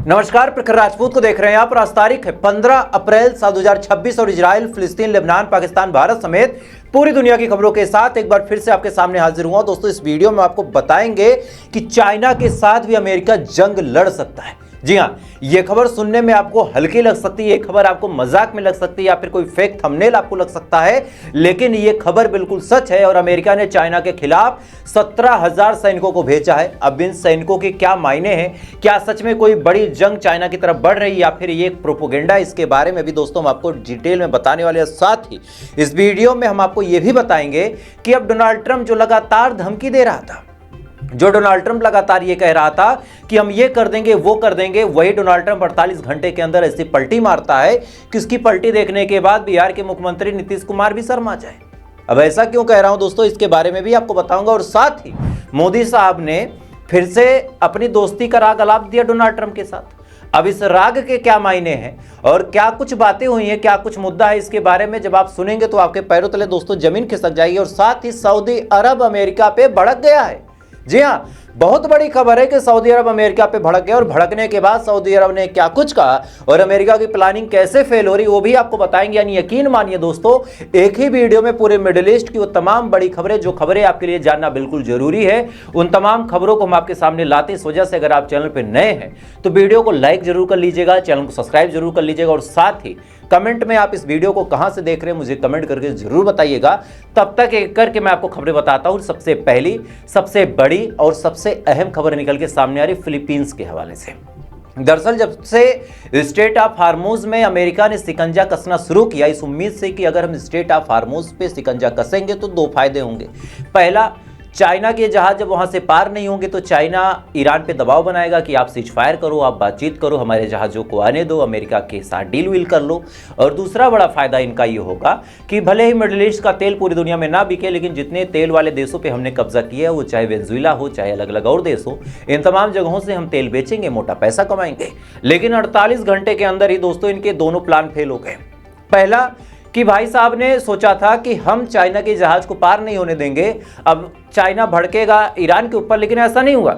नमस्कार, प्रखर राजपूत को देख रहे हैं आप। आज तारीख है 15 अप्रैल साल 2026 और इजराइल, फिलिस्तीन, लेबनान, पाकिस्तान, भारत समेत पूरी दुनिया की खबरों के साथ एक बार फिर से आपके सामने हाजिर हुआ। दोस्तों, इस वीडियो में आपको बताएंगे कि चाइना के साथ भी अमेरिका जंग लड़ सकता है। जी हां, यह खबर सुनने में आपको हल्की लग सकती है, यह खबर आपको मजाक में लग सकती है या फिर कोई फेक थंबनेल आपको लग सकता है, लेकिन यह खबर बिल्कुल सच है। और अमेरिका ने चाइना के खिलाफ 17,000 सैनिकों को भेजा है। अब इन सैनिकों के क्या मायने हैं, क्या सच में कोई बड़ी जंग चाइना की तरफ बढ़ रही है या फिर ये एक प्रोपोगेंडा, इसके बारे में भी दोस्तों हम आपको डिटेल में बताने वाले हैं। साथ ही इस वीडियो में हम आपको यह भी बताएंगे कि अब डोनाल्ड ट्रंप जो लगातार धमकी दे रहा था, जो डोनाल्ड ट्रंप लगातार ये कह रहा था कि हम ये कर देंगे वो कर देंगे, वही डोनाल्ड ट्रंप 48 घंटे के अंदर ऐसी पलटी मारता है कि उसकी पलटी देखने के बाद बिहार के मुख्यमंत्री नीतीश कुमार भी शर्मा जाए। अब ऐसा क्यों कह रहा हूं दोस्तों, इसके बारे में भी आपको बताऊंगा। और साथ ही मोदी साहब ने फिर से अपनी दोस्ती का राग अलाप दिया डोनाल्ड ट्रंप के साथ। अब इस राग के क्या मायने हैं और क्या कुछ बातें हुई हैं, क्या कुछ मुद्दा है, इसके बारे में जब आप सुनेंगे तो आपके पैरों तले दोस्तों जमीन खिसक जाएगी। और साथ ही सऊदी अरब अमेरिका पे भड़क गया है। जी हां, बहुत बड़ी खबर है कि सऊदी अरब अमेरिका पे भड़क गया और भड़कने के बाद सऊदी अरब ने क्या कुछ कहा और अमेरिका की प्लानिंग कैसे फेल हो रही वो भी आपको बताएंगे। यानी यकीन मानिए दोस्तों, एक ही वीडियो में पूरे मिडिल ईस्ट की वो तमाम बड़ी खबरें, जो खबरें आपके लिए जानना बिल्कुल जरूरी है, उन तमाम खबरों को हम आपके सामने लाते हैं। इस वजह से अगर आप चैनल पर नए हैं तो वीडियो को लाइक जरूर कर लीजिएगा, चैनल को सब्सक्राइब जरूर कर लीजिएगा और साथ ही कमेंट में आप इस वीडियो को कहां से देख रहे हैं मुझे कमेंट करके जरूर बताइएगा। तब तक एक करके मैं आपको खबरें बताता हूं। सबसे पहली, सबसे बड़ी और सबसे अहम खबर निकल के सामने आ रही फिलीपींस के हवाले से। दरअसल जब से स्ट्रेट ऑफ हार्मोज में अमेरिका ने शिकंजा कसना शुरू किया, इस उम्मीद से कि अगर हम स्ट्रेट ऑफ हार्मोज पे शिकंजा कसेंगे तो दो फायदे होंगे। पहला, चाइना के जहाज जब वहां से पार नहीं होंगे तो चाइना ईरान पे दबाव बनाएगा कि आप सीज फायर करो, आप बातचीत करो, हमारे जहाजों को आने दो, अमेरिका के साथ डील वील कर लो। और दूसरा बड़ा फायदा इनका ये होगा कि भले ही मिडिल ईस्ट का तेल पूरी दुनिया में ना बिके, लेकिन जितने तेल वाले देशों पे हमने कब्जा किया है, वो चाहे वेनेजुएला हो, चाहे अलग अलग और देश हो, इन तमाम जगहों से हम तेल बेचेंगे, मोटा पैसा कमाएंगे। लेकिन 48 घंटे के अंदर ही दोस्तों इनके दोनों प्लान फेल हो गए। पहला कि भाई साहब ने सोचा था कि हम चाइना के जहाज को पार नहीं होने देंगे, अब चाइना भड़केगा ईरान के ऊपर, लेकिन ऐसा नहीं हुआ।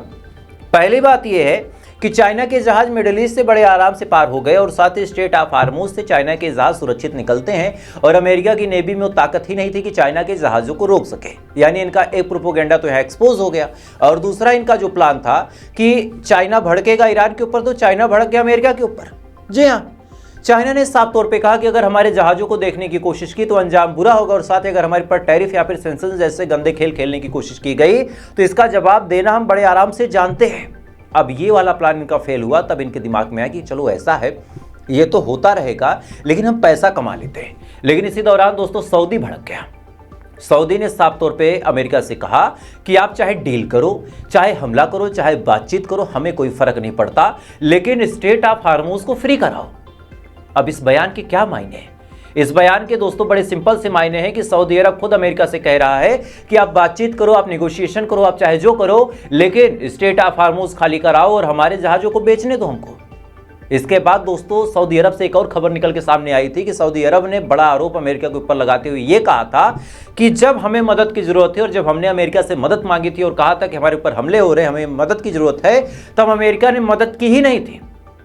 पहली बात यह है कि चाइना के जहाज मिडिल ईस्ट से बड़े आराम से पार हो गए और साथ ही स्ट्रेट ऑफ हार्मोज से चाइना के जहाज सुरक्षित निकलते हैं और अमेरिका की नेवी में वो ताकत ही नहीं थी कि चाइना के जहाजों को रोक सके। यानी इनका एक प्रोपोगेंडा तो यहाँ एक्सपोज हो गया। और दूसरा इनका जो प्लान था कि चाइना भड़केगा ईरान के ऊपर, तो चाइना भड़क गया अमेरिका के ऊपर। जी हाँ, चाइना ने साफ तौर पे कहा कि अगर हमारे जहाजों को देखने की कोशिश की तो अंजाम बुरा होगा और साथ ही अगर हमारे पर टैरिफ या फिर सैंक्शन जैसे गंदे खेल खेलने की कोशिश की गई तो इसका जवाब देना हम बड़े आराम से जानते हैं। अब ये वाला प्लान इनका फेल हुआ, तब इनके दिमाग में आया कि चलो ऐसा है, ये तो होता रहेगा लेकिन हम पैसा कमा लेते हैं। लेकिन इसी दौरान दोस्तों सऊदी भड़क गया। सऊदी ने साफ तौर पे अमेरिका से कहा कि आप चाहे डील करो, चाहे हमला करो, चाहे बातचीत करो, हमें कोई फर्क नहीं पड़ता, लेकिन स्ट्रेट ऑफ हार्मोज को फ्री कराओ। अब इस बयान के क्या मायने हैं? इस बयान के दोस्तों बड़े सिंपल से मायने हैं कि सऊदी अरब खुद अमेरिका से कह रहा है कि आप बातचीत करो, आप नेगोशिएशन करो, आप चाहे जो करो, लेकिन स्ट्रेट ऑफ हार्मोज खाली कराओ और हमारे जहाजों को बेचने दो हमको। इसके बाद दोस्तों सऊदी अरब से एक और खबर निकल के सामने आई थी कि सऊदी अरब ने बड़ा आरोप अमेरिका के ऊपर लगाते हुए ये कहा था कि जब हमें मदद की जरूरत थी और जब हमने अमेरिका से मदद मांगी थी और कहा था कि हमारे ऊपर हमले हो रहे हैं, हमें मदद की जरूरत है, तब अमेरिका ने मदद की ही नहीं थी।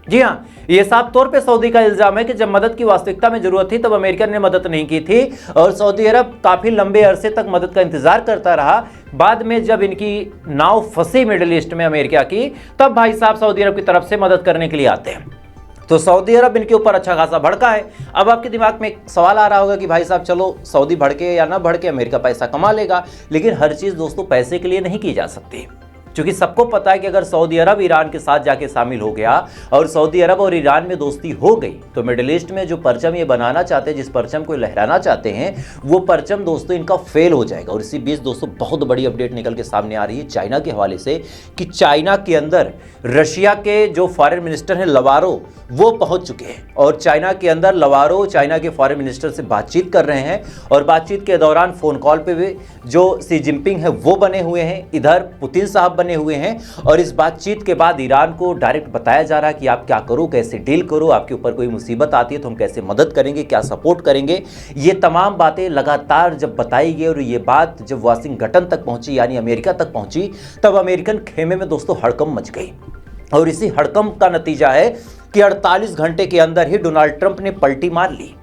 जी हाँ, ये साफ तौर पे सऊदी का इल्जाम है कि जब मदद की वास्तविकता में जरूरत थी तब अमेरिका ने मदद नहीं की थी और सऊदी अरब काफी लंबे अरसे तक मदद का इंतजार करता रहा। बाद में जब इनकी नाव फंसी मिडिल ईस्ट में अमेरिका की, तब भाई साहब सऊदी अरब की तरफ से मदद करने के लिए आते हैं। तो सऊदी अरब इनके ऊपर अच्छा खासा भड़का है। अब आपके दिमाग में एक सवाल आ रहा होगा कि भाई साहब चलो सऊदी भड़के या ना भड़के, अमेरिका पैसा कमा लेगा, लेकिन हर चीज दोस्तों पैसे के लिए नहीं की जा सकती। क्योंकि सबको पता है कि अगर सऊदी अरब ईरान के साथ जाके शामिल हो गया और सऊदी अरब और ईरान में दोस्ती हो गई तो मिडिल ईस्ट में जो परचम ये बनाना चाहते हैं, जिस परचम को लहराना चाहते हैं, वो परचम दोस्तों इनका फेल हो जाएगा। और इसी बीच दोस्तों बहुत बड़ी अपडेट निकल के सामने आ रही है चाइना के हवाले से कि चाइना के अंदर रशिया के जो फॉरेन मिनिस्टर हैं लवारो, वो पहुंच चुके हैं और चाइना के अंदर लवारो चाइना के फॉरेन मिनिस्टर से बातचीत कर रहे हैं और बातचीत के दौरान फोन कॉल पे भी जो सी जिनपिंग है वो बने हुए हैं, इधर पुतिन साहब बने हुए हैं। और इस बातचीत के बाद ईरान को डायरेक्ट बताया जा रहा है कि आप क्या करो, कैसे डील करो, आपके ऊपर कोई मुसीबत आती है तो हम कैसे मदद करेंगे, क्या सपोर्ट करेंगे। ये तमाम बातें लगातार जब बताई गई और ये बात जब वाशिंगटन तक पहुंची यानी अमेरिका तक पहुंची, तब अमेरिकन खेमे में दोस्तों हड़कंप मच गई। और इसी हड़कंप का नतीजा है कि 48 घंटे के अंदर ही डोनाल्ड ट्रंप ने पलटी मार ली।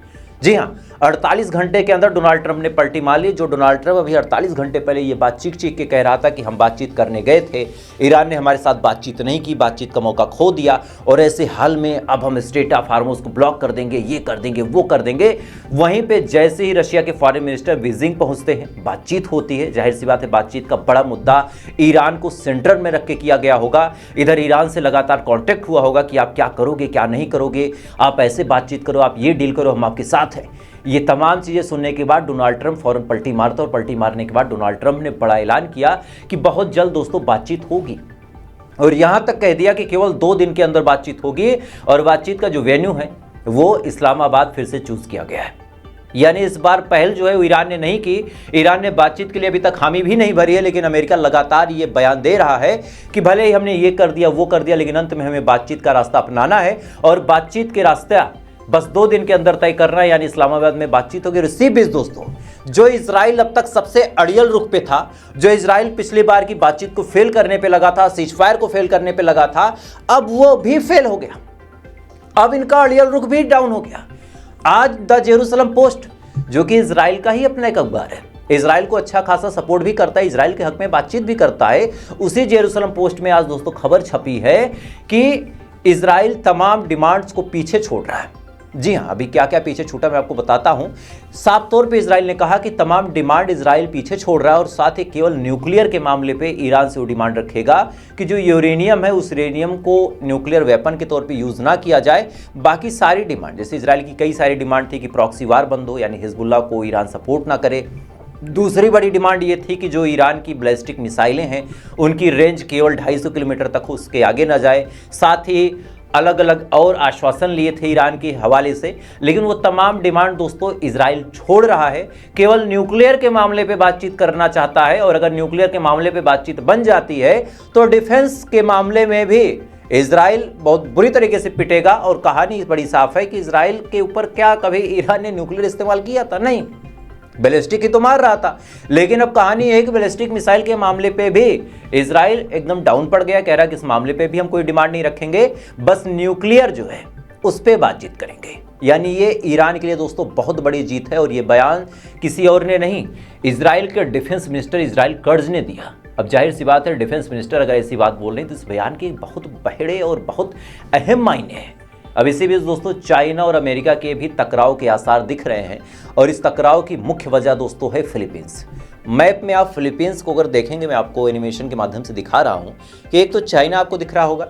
जी हाँ, 48 घंटे के अंदर डोनाल्ड ट्रंप ने पलटी मार ली। जो डोनाल्ड ट्रंप अभी 48 घंटे पहले ये बात चीख के कह रहा था कि हम बातचीत करने गए थे, ईरान ने हमारे साथ बातचीत नहीं की, बातचीत का मौका खो दिया, और ऐसे हाल में अब हम स्ट्रेट ऑफ हार्मोज को ब्लॉक कर देंगे, ये कर देंगे, वो कर देंगे। वहीं पे जैसे ही रशिया के फॉरेन मिनिस्टर बीजिंग पहुंचते हैं, बातचीत होती है। जाहिर सी बात है, बातचीत का बड़ा मुद्दा ईरान को सेंटर में रख के किया गया होगा। इधर ईरान से लगातार कॉन्टेक्ट हुआ होगा कि आप क्या करोगे, क्या नहीं करोगे, आप ऐसे बातचीत करो, आप ये डील करो, हम आपके साथ हैं। ये तमाम चीज़ें सुनने के बाद डोनाल्ड ट्रंप फौरन पलटी मारता, और पलटी मारने के बाद डोनाल्ड ट्रंप ने बड़ा ऐलान किया कि बहुत जल्द दोस्तों बातचीत होगी, और यहां तक कह दिया कि केवल 2 दिन के अंदर बातचीत होगी, और बातचीत का जो वेन्यू है वो इस्लामाबाद फिर से चूज किया गया है। यानी इस बार पहल जो है वो ईरान ने नहीं की। ईरान ने बातचीत के लिए अभी तक हामी भी नहीं भरी है, लेकिन अमेरिका लगातार ये बयान दे रहा है कि भले ही हमने ये कर दिया, वो कर दिया, लेकिन अंत में हमें बातचीत का रास्ता अपनाना है, और बातचीत के रास्ता बस 2 दिन के अंदर तय करना है, यानी इस्लामाबाद में बातचीत होगी। इसी बीच दोस्तों, जो इजराइल अब तक सबसे अड़ियल रुख पे था, जो इजराइल पिछली बार की बातचीत को फेल करने पे लगा था, सीजफायर को फेल करने पे लगा था, अब वो भी फेल हो गया। अब इनका अड़ियल रुख भी डाउन हो गया। आज द जेरूसलम पोस्ट, जो कि इजराइल का ही अपना एक अखबार है, इजराइल को अच्छा खासा सपोर्ट भी करता है, इजराइल के हक में बातचीत भी करता है, उसी जेरूसलम पोस्ट में आज दोस्तों खबर छपी है कि इजराइल तमाम डिमांड्स को पीछे छोड़ रहा है। जी हाँ, अभी क्या क्या पीछे छूटा मैं आपको बताता हूं। साफ तौर पे इजराइल ने कहा कि तमाम डिमांड इजराइल पीछे छोड़ रहा है, और साथ ही केवल न्यूक्लियर के मामले पे ईरान से वो डिमांड रखेगा कि जो यूरेनियम है उस यूरेनियम को न्यूक्लियर वेपन के तौर पे यूज ना किया जाए। बाकी सारी डिमांड, जैसे इजराइल की कई सारी डिमांड थी कि प्रॉक्सी वार बंद हो, यानी हिजबुल्लाह को ईरान सपोर्ट ना करे। दूसरी बड़ी डिमांड ये थी कि जो ईरान की बैलिस्टिक मिसाइलें हैं उनकी रेंज केवल 250 किलोमीटर तक हो, उसके आगे ना जाए। साथ ही अलग अलग और आश्वासन लिए थे ईरान के हवाले से, लेकिन वो तमाम डिमांड दोस्तों इजराइल छोड़ रहा है, केवल न्यूक्लियर के मामले पे बातचीत करना चाहता है। और अगर न्यूक्लियर के मामले पे बातचीत बन जाती है तो डिफेंस के मामले में भी इजराइल बहुत बुरी तरीके से पिटेगा। और कहानी बड़ी साफ है कि इजराइल के ऊपर क्या कभी ईरान ने न्यूक्लियर इस्तेमाल किया था? नहीं, बैलिस्टिक ही तो मार रहा था। लेकिन अब कहानी है कि बैलिस्टिक मिसाइल के मामले पे भी इजराइल एकदम डाउन पड़ गया, कह रहा है कि इस मामले पे भी हम कोई डिमांड नहीं रखेंगे, बस न्यूक्लियर जो है उस पे बातचीत करेंगे। यानी ये ईरान के लिए दोस्तों बहुत बड़ी जीत है, और ये बयान किसी और ने नहीं, इजराइल के डिफेंस मिनिस्टर इजराइल कर्ज ने दिया। अब जाहिर सी बात है, डिफेंस मिनिस्टर अगर ऐसी बात बोल रहे हैं तो इस बयान के बहुत बड़े और बहुत अहम मायने हैं। अब इसी बीच दोस्तों चाइना और अमेरिका के भी टकराव के आसार दिख रहे हैं, और इस टकराव की मुख्य वजह दोस्तों है फिलीपींस। मैप में आप फिलीपींस को अगर देखेंगे, मैं आपको एनिमेशन के माध्यम से दिखा रहा हूँ कि एक तो चाइना आपको दिख रहा होगा,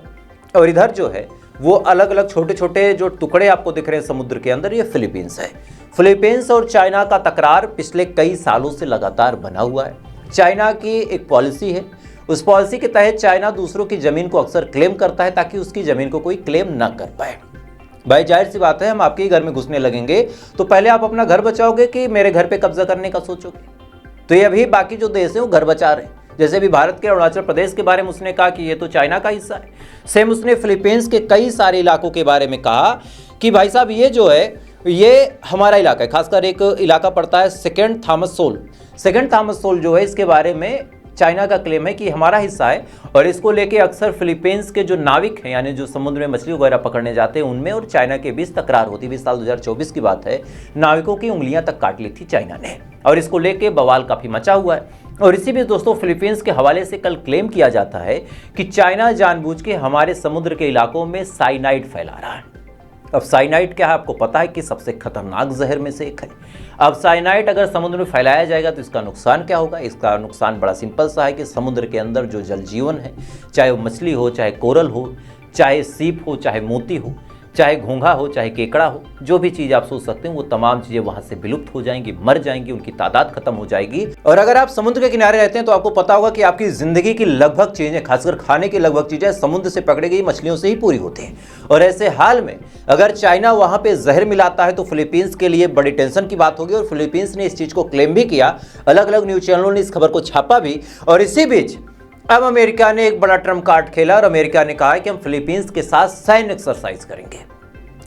और इधर जो है वो अलग अलग छोटे छोटे जो टुकड़े आपको दिख रहे हैं समुद्र के अंदर, ये फिलीपींस है। फिलीपींस और चाइना का तकरार पिछले कई सालों से लगातार बना हुआ है। चाइना की एक पॉलिसी है, उस पॉलिसी के तहत चाइना दूसरों की जमीन को अक्सर क्लेम करता है ताकि उसकी जमीन को कोई क्लेम ना कर पाए। भाई जाहिर सी बात है, हम आपके ही घर में घुसने लगेंगे तो पहले आप अपना घर बचाओगे कि मेरे घर पे कब्जा करने का सोचोगे? तो ये अभी बाकी जो देश है वो घर बचा रहे हैं। जैसे भी भारत के अरुणाचल प्रदेश के बारे में उसने कहा कि ये तो चाइना का हिस्सा है, सेम उसने फिलीपींस के कई सारे इलाकों के बारे में कहा कि भाई साहब ये जो है ये हमारा इलाका है। खासकर एक इलाका पड़ता है Second Thomas Shoal. Second Thomas Shoal जो है इसके बारे में चाइना का क्लेम है कि हमारा हिस्सा है, और इसको लेके अक्सर फिलीपींस के जो नाविक हैं, यानी जो समुद्र में मछली वगैरह पकड़ने जाते हैं, उनमें और चाइना के बीच तकरार होती है। साल 2024 की बात है, नाविकों की उंगलियां तक काट ली थी चाइना ने, और इसको लेके बवाल काफी मचा हुआ है। और इसी बीच दोस्तों फिलीपींस के हवाले से कल क्लेम किया जाता है कि चाइना जानबूझ के हमारे समुद्र के इलाकों में साइनाइड फैला रहा है। अब साइनाइड क्या है आपको पता है कि सबसे खतरनाक जहर में से एक है। अब साइनाइड अगर समुद्र में फैलाया जाएगा तो इसका नुकसान क्या होगा? इसका नुकसान बड़ा सिंपल सा है कि समुद्र के अंदर जो जल जीवन है, चाहे वो मछली हो, चाहे कोरल हो, चाहे सीप हो, चाहे मोती हो, चाहे घोंघा हो, चाहे केकड़ा हो, जो भी चीज़ आप सोच सकते हैं वो तमाम चीज़ें वहाँ से विलुप्त हो जाएंगी, मर जाएंगी, उनकी तादाद खत्म हो जाएगी। और अगर आप समुद्र के किनारे रहते हैं तो आपको पता होगा कि आपकी ज़िंदगी की लगभग चीज़ें, खासकर खाने की लगभग चीज़ें समुद्र से पकड़ी गई मछलियों से ही पूरी होती हैं। और ऐसे हाल में अगर चाइना वहाँ पर जहर मिलाता है तो फिलीपींस के लिए बड़ी टेंशन की बात होगी। और फिलीपींस ने इस चीज़ को क्लेम भी किया, अलग अलग न्यूज़ चैनलों ने इस खबर को छापा भी। और इसी बीच अब अमेरिका ने एक बड़ा ट्रम्प कार्ड खेला, और अमेरिका ने कहा है कि हम फिलीपींस के साथ सैन्य एक्सरसाइज करेंगे।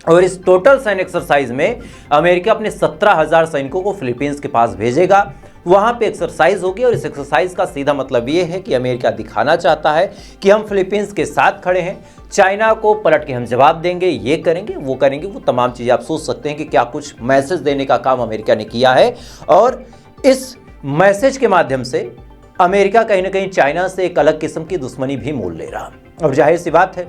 और इस टोटल सैन्य एक्सरसाइज में अमेरिका अपने 17,000 सैनिकों को फिलीपींस के पास भेजेगा। वहां पे एक्सरसाइज होगी और इस एक्सरसाइज का सीधा मतलब ये है कि अमेरिका दिखाना चाहता है कि हम फिलीपींस के साथ खड़े हैं, चाइना को पलट के हम जवाब देंगे, ये करेंगे, वो करेंगे, वो तमाम चीज़ें आप सोच सकते हैं कि क्या कुछ मैसेज देने का काम अमेरिका ने किया है। और इस मैसेज के माध्यम से अमेरिका कहीं ना कहीं चाइना से एक अलग किस्म की दुश्मनी भी मोल ले रहा। और जाहिर सी बात है,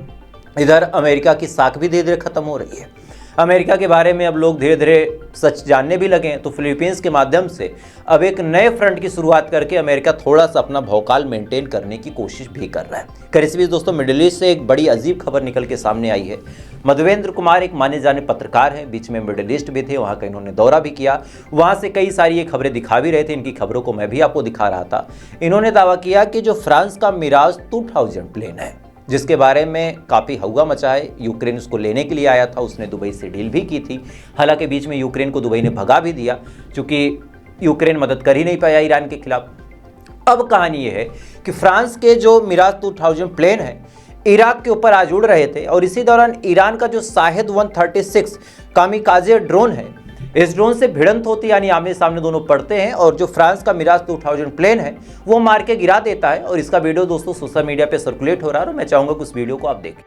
इधर अमेरिका की साख भी धीरे धीरे खत्म हो रही है। अमेरिका के बारे में अब लोग धीरे धीरे सच जानने भी लगे हैं। तो फिलीपींस के माध्यम से अब एक नए फ्रंट की शुरुआत करके अमेरिका थोड़ा सा अपना भौकाल मेंटेन करने की कोशिश भी कर रहा है। खैर इस बीच दोस्तों, मिडिल ईस्ट से एक बड़ी अजीब खबर निकल के सामने आई है। मधवेंद्र कुमार एक माने जाने पत्रकार हैं, बीच में मिडिल ईस्ट भी थे, वहाँ का इन्होंने दौरा भी किया, वहाँ से कई सारी ये खबरें दिखा भी रहे थे। इनकी खबरों को मैं भी आपको दिखा रहा था। इन्होंने दावा किया कि जो फ्रांस का मिराज 2000 प्लेन है, जिसके बारे में काफ़ी हवा मचा है, यूक्रेन उसको लेने के लिए आया था, उसने दुबई से डील भी की थी। हालांकि बीच में यूक्रेन को दुबई ने भगा भी दिया, क्योंकि यूक्रेन मदद कर ही नहीं पाया ईरान के खिलाफ। अब कहानी ये है कि फ्रांस के जो मिराज 2000 प्लेन है, इराक के ऊपर आज उड़ रहे थे और इसी दौरान ईरान का जो शाहिद 136 कामिकाजे ड्रोन है, इस ड्रोन से भिड़ंत होती, यानी आमने सामने दोनों पड़ते हैं और जो फ्रांस का मिराज 2000 प्लेन है वो मार के गिरा देता है। और इसका वीडियो दोस्तों सोशल मीडिया पे सर्कुलेट हो रहा है और मैं चाहूंगा कि उस वीडियो को आप देखें।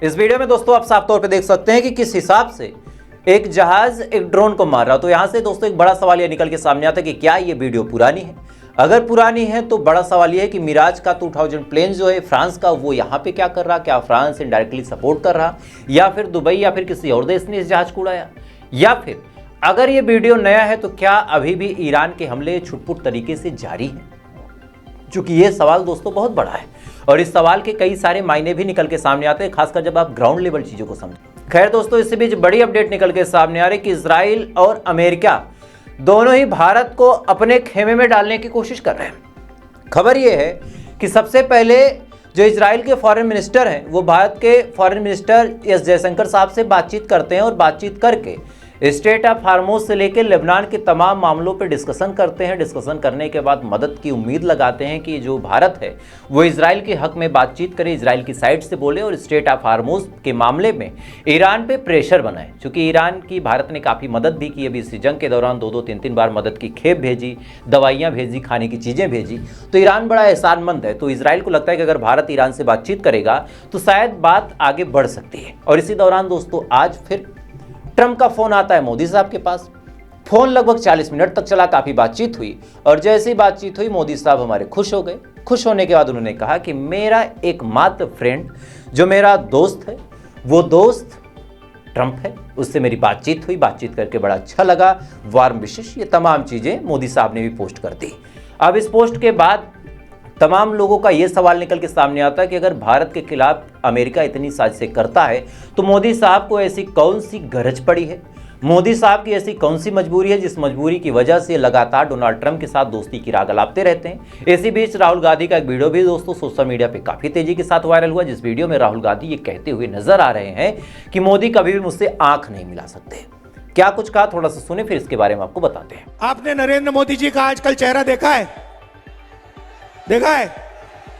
इस वीडियो में दोस्तों आप साफ तौर पे देख सकते हैं कि किस हिसाब से एक जहाज एक ड्रोन को मार रहा। तो यहां से दोस्तों एक बड़ा सवाल यह निकल के सामने आता है कि क्या ये वीडियो पुरानी है। अगर पुरानी है तो बड़ा सवाल यह है कि मिराज का 2000 प्लेन जो है फ्रांस का, वो यहाँ पे क्या कर रहा, क्या फ्रांस इनडायरेक्टली सपोर्ट कर रहा, या फिर दुबई या फिर किसी और देश ने इस जहाज को उड़ाया, या फिर अगर ये वीडियो नया है तो क्या अभी भी ईरान के हमले छुटपुट तरीके से जारी है। चूंकि ये सवाल दोस्तों बहुत बड़ा है और इस सवाल के कई सारे मायने भी निकल के सामने आते हैं, खासकर जब आप ग्राउंड लेवल चीजों को समझें। खैर दोस्तों, इसी बीच बड़ी अपडेट निकल के सामने आ रही कि इजराइल और अमेरिका दोनों ही भारत को अपने खेमे में डालने की कोशिश कर रहे हैं। खबर यह है कि सबसे पहले जो इजराइल के फॉरेन मिनिस्टर हैं वो भारत के फॉरेन मिनिस्टर एस जयशंकर साहब से बातचीत करते हैं और बातचीत करके स्टेट ऑफ हार्मोज से लेकर लेबनान के तमाम मामलों पर डिस्कशन करते हैं। डिस्कशन करने के बाद मदद की उम्मीद लगाते हैं कि जो भारत है वो इजराइल के हक में बातचीत करे, इजराइल की साइड से बोले और स्टेट ऑफ हार्मोज के मामले में ईरान पे प्रेशर बनाए। क्योंकि ईरान की भारत ने काफ़ी मदद भी की, अभी इस जंग के दौरान 2-2, 3-3 बार मदद की, खेप भेजी, दवाइयाँ भेजी, खाने की चीज़ें भेजी। तो ईरान बड़ा एहसानमंद है। तो इजराइल को लगता है कि अगर भारत ईरान से बातचीत करेगा तो शायद बात आगे बढ़ सकती है। और इसी दौरान दोस्तों आज फिर ट्रंप का फोन आता है मोदी साहब के पास। फोन लगभग 40 मिनट तक चला, काफ़ी बातचीत हुई और जैसे ही बातचीत हुई मोदी साहब हमारे खुश हो गए। खुश होने के बाद उन्होंने कहा कि मेरा एकमात्र फ्रेंड जो मेरा दोस्त है वो दोस्त ट्रंप है, उससे मेरी बातचीत हुई, बातचीत करके बड़ा अच्छा लगा, वार्म विशेष, ये तमाम चीज़ें मोदी साहब ने भी पोस्ट कर दी। अब इस पोस्ट के बाद तमाम लोगों का ये सवाल निकल के सामने आता है कि अगर भारत के खिलाफ अमेरिका इतनी साजिशें करता है तो मोदी साहब को ऐसी कौन सी गरज पड़ी है, मोदी साहब की ऐसी कौन सी मजबूरी है जिस मजबूरी की वजह से लगातार डोनाल्ड ट्रंप के साथ दोस्ती की राह गलापते रहते हैं। इसी बीच राहुल गांधी का एक वीडियो भी दोस्तों सोशल मीडिया पे काफ़ी तेजी के साथ वायरल हुआ, जिस वीडियो में राहुल गांधी ये कहते हुए नजर आ रहे हैं कि मोदी कभी भी मुझसे आंख नहीं मिला सकते। क्या कुछ कहा, थोड़ा सा सुने, फिर इसके बारे में आपको बताते हैं। आपने नरेंद्र मोदी जी का आजकल चेहरा देखा है? देखा है?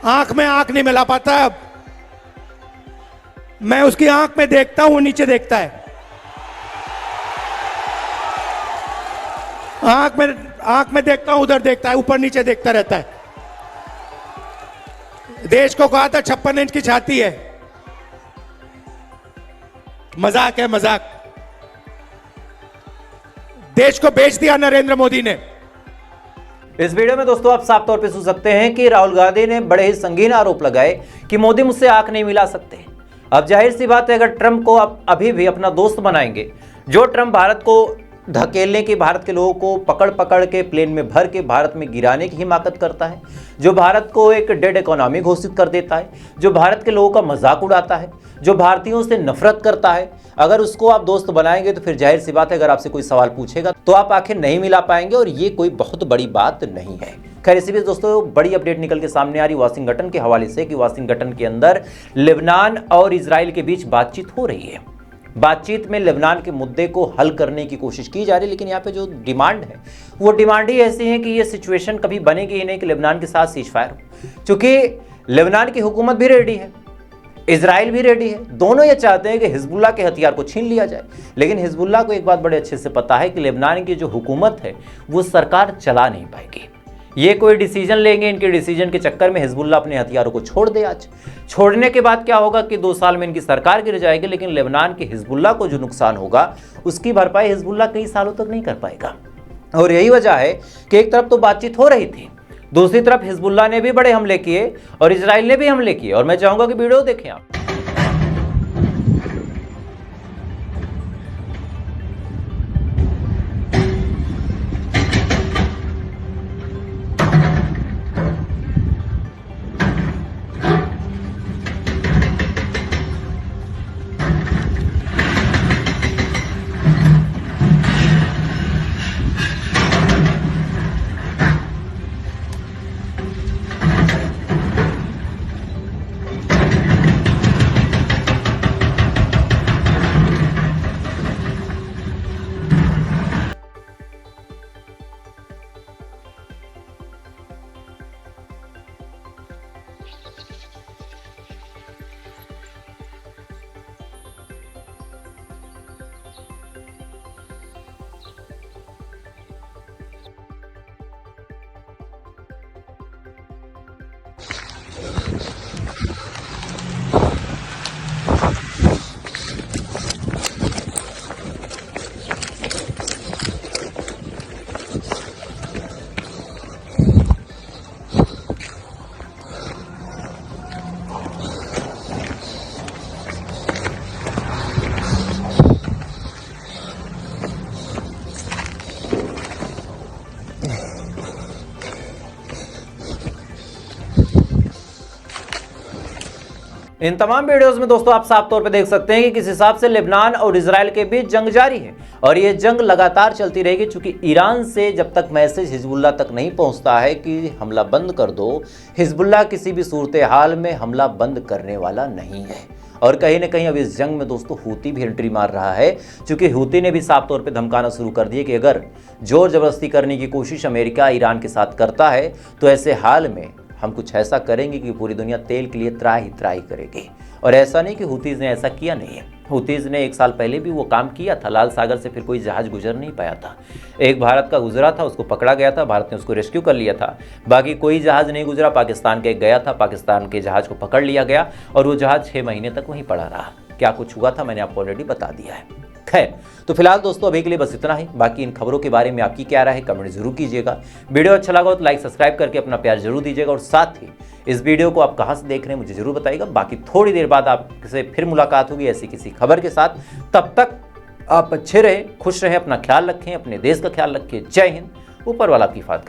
आंख में आंख नहीं मिला पाता। अब मैं उसकी आंख में देखता हूं, नीचे देखता है। आंख में देखता हूं, उधर देखता है, ऊपर नीचे देखता रहता है। देश को कहा था 56 इंच की छाती है। मजाक है, मजाक। देश को बेच दिया नरेंद्र मोदी ने। इस वीडियो में दोस्तों आप साफ तौर पे सुन सकते हैं कि राहुल गांधी ने बड़े ही संगीन आरोप लगाए कि मोदी मुझसे आंख नहीं मिला सकते। अब जाहिर सी बात है, अगर ट्रंप को आप अभी भी अपना दोस्त बनाएंगे, जो ट्रंप भारत को धकेलने की, भारत के लोगों को पकड़ पकड़ के प्लेन में भर के भारत में गिराने की हिमाकत करता है, जो भारत को एक डेड इकोनॉमी घोषित कर देता है, जो भारत के लोगों का मजाक उड़ाता है, जो भारतीयों से नफरत करता है, अगर उसको आप दोस्त बनाएंगे तो फिर जाहिर सी बात है अगर आपसे कोई सवाल पूछेगा तो आप आखिर नहीं मिला पाएंगे और ये कोई बहुत बड़ी बात नहीं है। खैर इसी बीच दोस्तों बड़ी अपडेट निकल के सामने आ रही वाशिंगटन के हवाले से कि वाशिंगटन के अंदर लेबनान और इजराइल के बीच बातचीत हो रही है। बातचीत में लेबनान के मुद्दे को हल करने की कोशिश की जा रही है, लेकिन यहाँ पे जो डिमांड है वो डिमांड ही ऐसी है कि ये सिचुएशन कभी बनेगी ही नहीं कि लेबनान के साथ सीज फायर हो। चूंकि लेबनान की हुकूमत भी रेडी है, इजराइल भी रेडी है, दोनों ये चाहते हैं कि हिजबुल्लाह के हथियार को छीन लिया जाए। लेकिन हिजबुल्लाह को एक बात बड़े अच्छे से पता है कि लेबनान की जो हुकूमत है वो सरकार चला नहीं पाएगी। ये कोई डिसीजन लेंगे, इनके डिसीजन के चक्कर में हिजबुल्लाह अपने हथियारों को छोड़ दे। आज छोड़ने के बाद क्या होगा कि 2 साल में इनकी सरकार गिर जाएगी, लेकिन लेबनान के हिजबुल्लाह को जो नुकसान होगा उसकी भरपाई हिजबुल्लाह कई सालों तक नहीं कर पाएगा। और यही वजह है कि एक तरफ तो बातचीत हो रही थी, दूसरी तरफ हिजबुल्लाह ने भी बड़े हमले किए और इजराइल ने भी हमले किए। और मैं चाहूंगा कि वीडियो देखें आप। इन तमाम वीडियोस में दोस्तों आप साफ तौर पे देख सकते हैं कि किस हिसाब से लेबनान और इजराइल के बीच जंग जारी है और ये जंग लगातार चलती रहेगी। चूंकि ईरान से जब तक मैसेज हिजबुल्लाह तक नहीं पहुंचता है कि हमला बंद कर दो, हिजबुल्लाह किसी भी सूरत हाल में हमला बंद करने वाला नहीं है। और कहीं ना कहीं अब इस जंग में दोस्तों हूती भी एंट्री मार रहा है, क्योंकि हूती ने भी साफ तौर पे धमकाना शुरू कर दिया कि अगर जोर जबरदस्ती करने की कोशिश अमेरिका ईरान के साथ करता है तो ऐसे हाल में हम कुछ ऐसा करेंगे कि पूरी दुनिया तेल के लिए त्राही त्राही करेगी। और ऐसा नहीं कि हूतीज़ ने ऐसा किया नहीं है, हूतीज़ ने 1 साल पहले भी वो काम किया था। लाल सागर से फिर कोई जहाज़ गुजर नहीं पाया था, एक भारत का गुजरा था, उसको पकड़ा गया था, भारत ने उसको रेस्क्यू कर लिया था। बाकी कोई जहाज़ नहीं गुजरा, पाकिस्तान के गया था, पाकिस्तान के जहाज़ को पकड़ लिया गया और वो जहाज़ 6 महीने तक वहीं पड़ा रहा। क्या कुछ हुआ था मैंने आपको ऑलरेडी बता दिया है। खैर, तो फिलहाल दोस्तों अभी के लिए बस इतना ही। बाकी इन खबरों के बारे में आपकी क्या राय है कमेंट जरूर कीजिएगा। वीडियो अच्छा लगा तो लाइक सब्सक्राइब करके अपना प्यार जरूर दीजिएगा और साथ ही इस वीडियो को आप कहां से देख रहे हैं मुझे जरूर बताइएगा। बाकी थोड़ी देर बाद आपसे फिर मुलाकात होगी ऐसी किसी खबर के साथ। तब तक आप अच्छे रहें, खुश रहें, अपना ख्याल रखें, अपने देश का ख्याल रखें। जय हिंद, ऊपर वाला आपकी हिफाजत करे।